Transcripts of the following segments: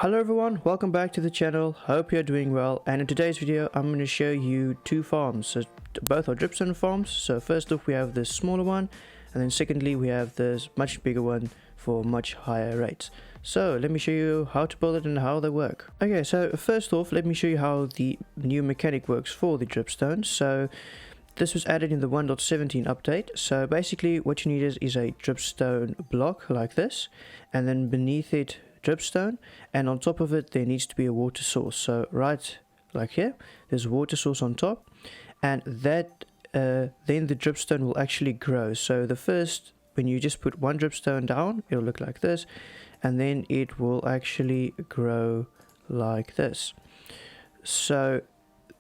Hello everyone, welcome back to the channel. Hope you're doing well, and in today's video I'm going to show you two farms. So both are dripstone farms. So first off we have this smaller one, and then secondly we have this much bigger one for much higher rates. So let me show you how to build it and how they work. Okay, so first off let me show you how the new mechanic works for the dripstone. So this was added in the 1.17 update. So basically what you need is a dripstone block like this, and then beneath it dripstone, and on top of it there needs to be a water source. So right like here there's a water source on top, and that then the dripstone will actually grow. So the first, when you just put one dripstone down, it'll look like this, and then it will actually grow like this. So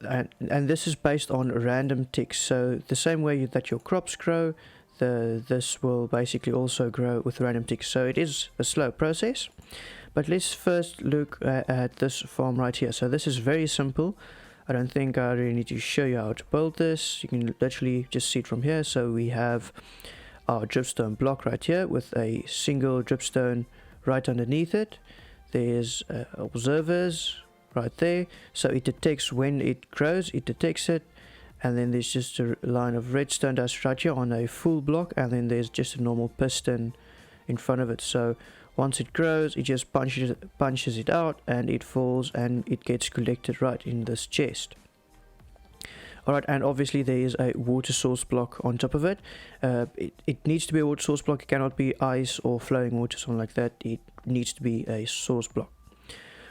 and this is based on random ticks. So the same way that your crops grow, this will basically also grow with random ticks. So it is a slow process, but let's first look at this farm right here. So this is very simple. I don't think I really need to show you how to build this. You can literally just see it from here. So we have our dripstone block right here with a single dripstone right underneath it. There's observers right there, so it detects when it grows, it detects it. And then there's just a line of redstone dust right here on a full block, and then there's just a normal piston in front of it. So once it grows, it just punches it out, and it falls and it gets collected right in this chest. Alright, and obviously there is a water source block on top of it. It needs to be a water source block. It cannot be ice or flowing water, something like that. It needs to be a source block.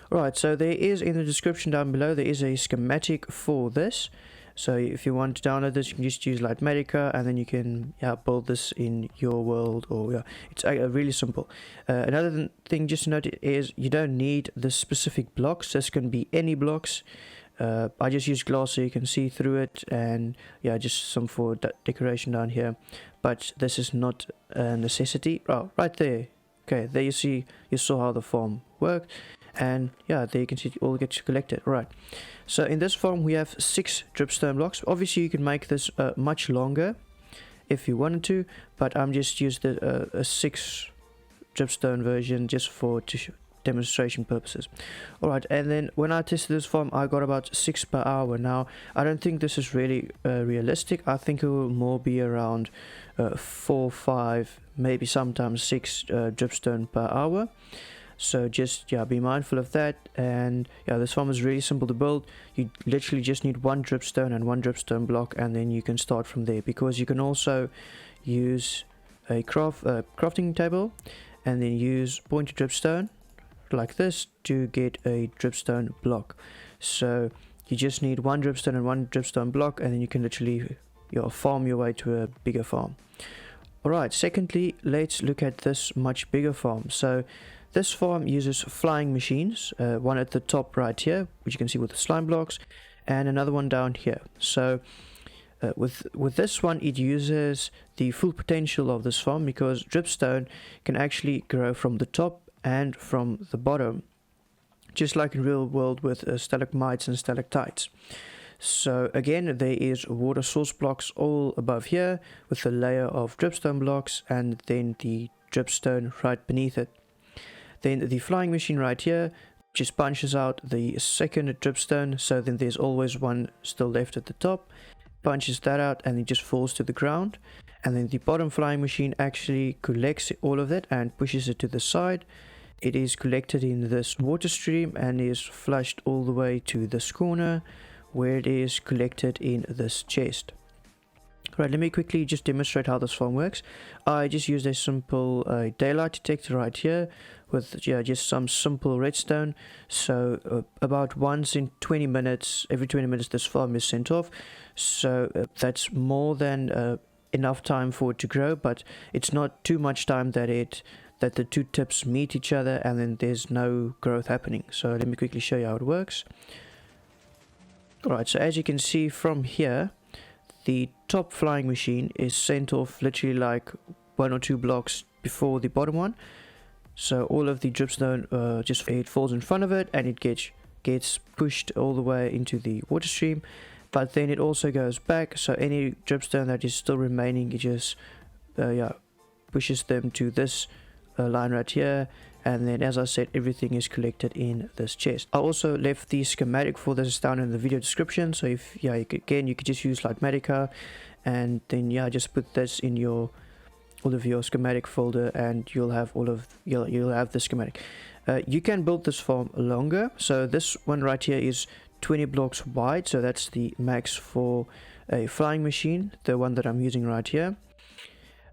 Alright, so there is, in the description down below, there is a schematic for this. So if you want to download this, you can just use Lightmatica, and then you can build this in your world. Or it's really simple. Another thing just to note is you don't need the specific blocks. This can be any blocks. I just use glass so you can see through it, and just some for decoration down here. But this is not a necessity. Oh, right there. Okay, there you saw how the farm worked. And there you can see it all gets collected. Right, so in this farm we have 6 dripstone blocks. Obviously you can make this much longer if you wanted to, but I'm just used a 6 dripstone version just for demonstration purposes. Alright, and then when I tested this farm I got about 6 per hour. Now I don't think this is really realistic. I think it will more be around 4, 5, maybe sometimes 6 dripstone per hour. So just be mindful of that. And this farm is really simple to build. You literally just need one dripstone and one dripstone block, and then you can start from there, because you can also use a crafting table and then use pointed dripstone like this to get a dripstone block. So you just need one dripstone and one dripstone block, and then you can literally farm your way to a bigger farm. Alright, secondly, let's look at this much bigger farm. So this farm uses flying machines, one at the top right here, which you can see with the slime blocks, and another one down here. So with this one, it uses the full potential of this farm, because dripstone can actually grow from the top and from the bottom, just like in real world with stalagmites and stalactites. So again, there is water source blocks all above here with a layer of dripstone blocks, and then the dripstone right beneath it. Then the flying machine right here just punches out the second dripstone, so then there's always one still left at the top, punches that out, and it just falls to the ground. And then the bottom flying machine actually collects all of that and pushes it to the side. It is collected in this water stream and is flushed all the way to this corner, where it is collected in this chest. Right, let me quickly just demonstrate how this farm works. I just used a simple daylight detector right here with just some simple redstone. So about once in 20 minutes, every 20 minutes this farm is sent off. So that's more than enough time for it to grow, but it's not too much time that the two tips meet each other and then there's no growth happening. So let me quickly show you how it works. Alright, so as you can see from here, the top flying machine is sent off literally like 1 or 2 blocks before the bottom one. So all of the dripstone it falls in front of it, and it gets pushed all the way into the water stream. But then it also goes back, so any dripstone that is still remaining, it just pushes them to this line right here, and then as I said, everything is collected in this chest. I also left the schematic for this down in the video description, so if you could just use Lightmatica, and then just put this in all of your schematic folder, and you'll have you'll have the schematic. You can build this farm longer, so this one right here is 20 blocks wide, so that's the max for a flying machine, the one that I'm using right here.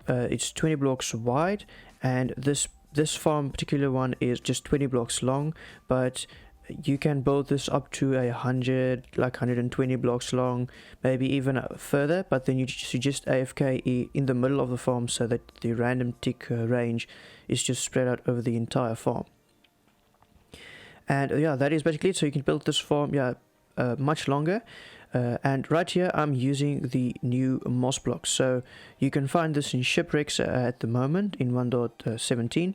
It's 20 blocks wide, and this farm particular one is just 20 blocks long, but you can build this up to 120 blocks long, maybe even further, but then you just AFK in the middle of the farm so that the random tick range is just spread out over the entire farm. And that is basically it. So you can build this farm much longer. And right here I'm using the new moss blocks, so you can find this in shipwrecks at the moment in 1.17,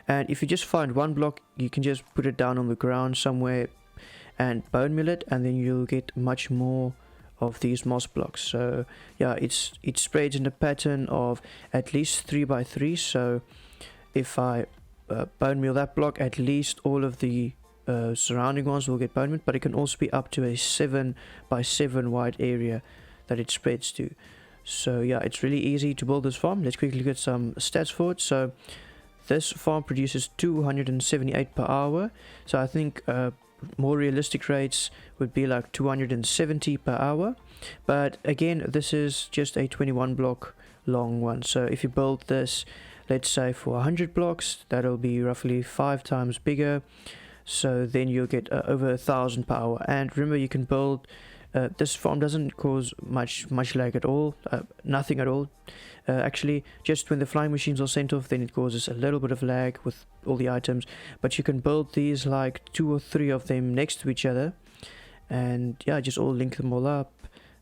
and if you just find one block, you can just put it down on the ground somewhere and bone meal it, and then you'll get much more of these moss blocks. So it spreads in a pattern of at least 3 by 3, so if I bone meal that block, at least all of the surrounding ones will get bone meal, but it can also be up to a 7 by 7 wide area that it spreads to. So it's really easy to build this farm. Let's quickly look at some stats for it. So this farm produces 278 per hour, so I think more realistic rates would be like 270 per hour, but again, this is just a 21 block long one. So if you build this, let's say for 100 blocks, that'll be roughly 5 times bigger, so then you'll get over 1,000 per hour. And remember, you can build this farm doesn't cause much lag at all, nothing at all. Actually, just when the flying machines are sent off, then it causes a little bit of lag with all the items, but you can build these like 2 or 3 of them next to each other, and just all link them all up,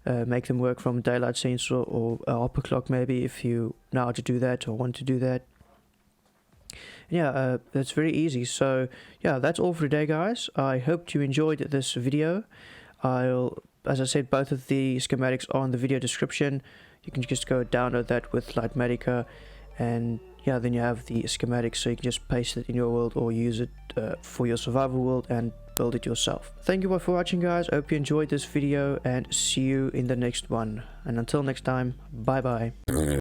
make them work from daylight sensor or upper clock, maybe, if you know how to do that or want to do that. That's very easy. So that's all for today, guys. I hope you enjoyed this video. As I said, both of the schematics are in the video description. You can just go download that with Lightmatica, and then you have the schematics, so you can just paste it in your world or use it for your survival world and build it yourself. Thank you all for watching, guys. Hope you enjoyed this video, and see you in the next one. And until next time, bye bye.